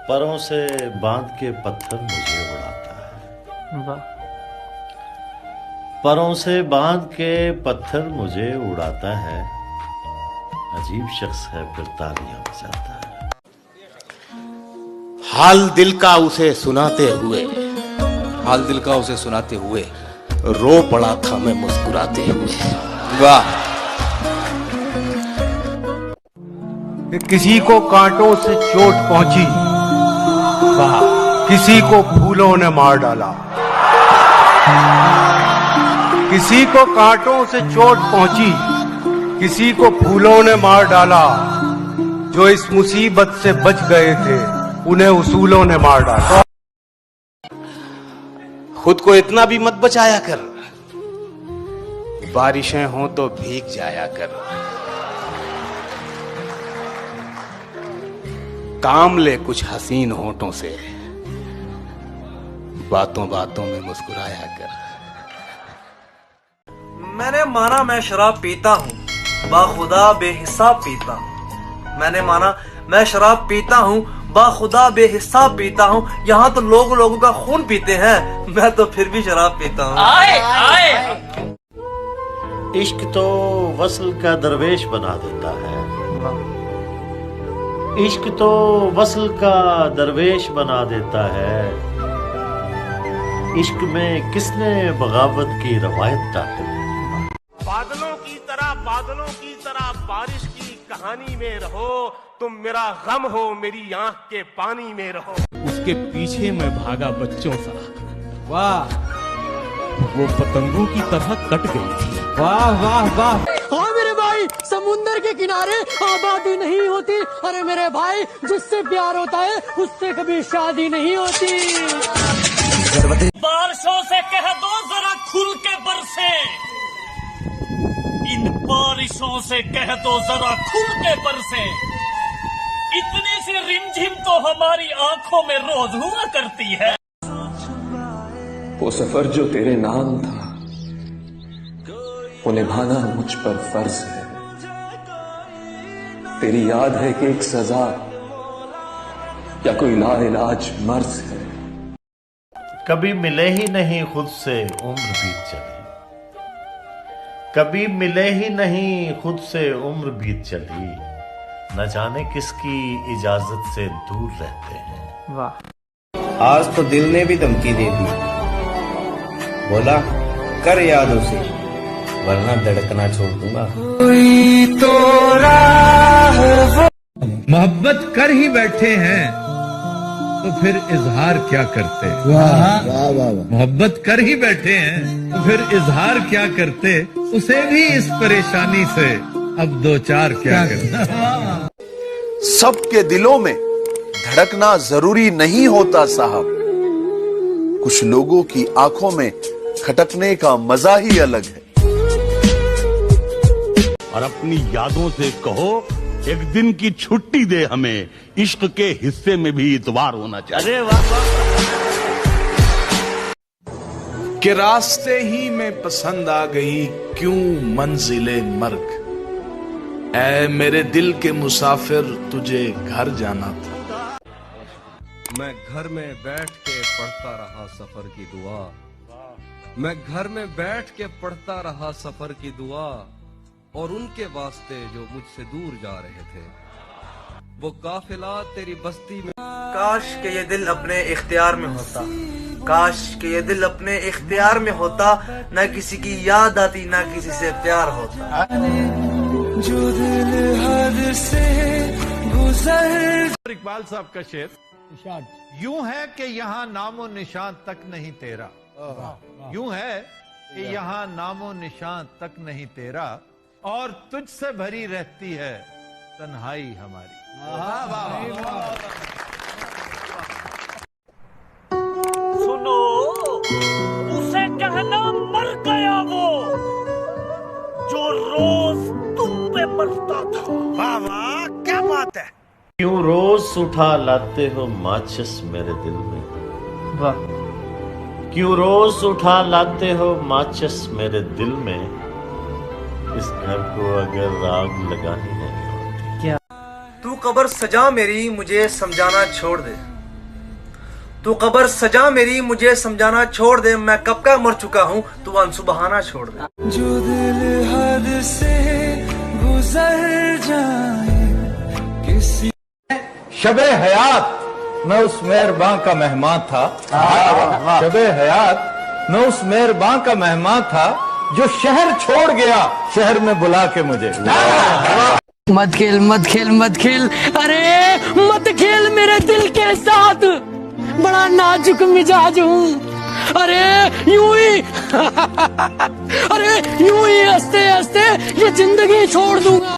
परों से बांध के पत्थर मुझे उड़ाता है। वाह। परों से बांध के पत्थर मुझे उड़ाता है, अजीब शख्स है फिर तालियां बजाता है। हाल दिल का उसे सुनाते हुए रो पड़ा था मैं मुस्कुराते हुए। वाह। किसी को कांटों से चोट पहुंची, वाह, किसी को फूलों ने मार डाला। किसी को कांटों से चोट पहुंची, किसी को फूलों ने मार डाला। जो इस मुसीबत से बच गए थे उन्हें उसूलों ने मार डाला। खुद को इतना भी मत बचाया कर, बारिशें हो तो भीग जाया कर। काम ले कुछ हसीन होठों से, बातों बातों में मुस्कुराया कर। मैंने माना मैं शराब पीता हूँ, बाखुदा बेहिसाब पीता हूँ। मैंने माना मैं शराब पीता हूँ, बाखुदा बेहिसाब पीता हूँ। यहाँ तो लोग लोगों का खून पीते हैं, मैं तो फिर भी शराब पीता हूँ। इश्क तो वसल का दरवेश बना देता है। इश्क तो वसल का दरवेश बना देता है। इश्क में किसने बगावत की रवायत डाली? बादलों की तरह बारिश की कहानी में रहो। तुम मेरा गम हो, मेरी आंख के पानी में रहो। उसके पीछे मैं भागा बच्चों सा, वाह, वो पतंगों की तरह कट गई थी। वाह वाह वाह। हाँ मेरे भाई, समुंदर के किनारे आबादी नहीं होती। अरे मेरे भाई, जिससे प्यार होता है उससे कभी शादी नहीं होती। बारिशों से कह दो जरा खुल के बरसे, इन बारिशों से कह दो जरा खुल के बरसे। इतनी सी रिमझिम तो हमारी आंखों में रोज हुआ करती है। वो सफर जो तेरे नाम था, वो निभाना मुझ पर फर्ज है। तेरी याद है कि एक सजा या कोई लाइलाज मर्ज है। कभी मिले ही नहीं खुद से उम्र बीत चली, कभी मिले ही नहीं खुद से उम्र बीत चली। न जाने किसकी इजाजत से दूर रहते हैं। वाह। आज तो दिल ने भी धमकी दे दी, बोला कर याद उसे वरना धड़कना छोड़ दूंगा। मोहब्बत कर ही बैठे हैं तो फिर इजहार क्या करते? मोहब्बत कर ही बैठे हैं तो फिर इजहार क्या करते? उसे भी इस परेशानी से अब दो चार क्या करते? सबके दिलों में धड़कना जरूरी नहीं होता साहब, कुछ लोगों की आंखों में खटकने का मजा ही अलग है। और अपनी यादों से कहो एक दिन की छुट्टी दे हमें, इश्क के हिस्से में भी इतवार होना चाहिए। अरे वाह। कि रास्ते ही में पसंद आ गई क्यों मंजिले मर्ग। ऐ मेरे दिल के मुसाफिर तुझे घर जाना था। मैं घर में बैठ के पढ़ता रहा सफर की दुआ। मैं घर में बैठ के पढ़ता रहा सफर की दुआ। और उनके वास्ते जो मुझसे दूर जा रहे थे, वो काफिला तेरी बस्ती में। काश के ये दिल अपने इख्तियार में होता, काश के ये दिल अपने इख्तियार में होता। न किसी की याद आती, न किसी से प्यार होता। जो दिल हद से गुजर। इकबाल साहब का शेर यूं है कि यहाँ नामो निशान तक नहीं तेरा। यूं है कि यहाँ नामो निशान तक नहीं तेरा, और तुझसे भरी रहती है तन्हाई हमारी। सुनो, उसे कहना मर गया वो जो रोज तुम पे मरता था। वाह वाह, क्या बात है। क्यों रोज उठा लाते हो माचिस मेरे दिल में? वाह। क्यों रोज उठा लाते हो माचिस मेरे दिल में? इस घर को अगर आग लगानी नहीं होती। तू कब्र सजा मेरी मुझे समझाना छोड़ दे। तू कब्र सजा मेरी मुझे समझाना छोड़ दे, मैं कब का मर चुका हूँ, तू आंसू बहाना छोड़ दे। जो दिल हद से गुजर जाए किसी शबे हयात मैं उस मेहरबान का मेहमान था। शबे हयात मैं उस मेहरबान का मेहमान था जो शहर छोड़ गया शहर में बुला के मुझे। मत खेल मत खेल मत खेल, अरे मत खेल मेरे दिल के साथ, बड़ा नाजुक मिजाज हूँ। अरे यूं ही अरे यूं ही हंसते हंसते ये जिंदगी छोड़ दूंगा।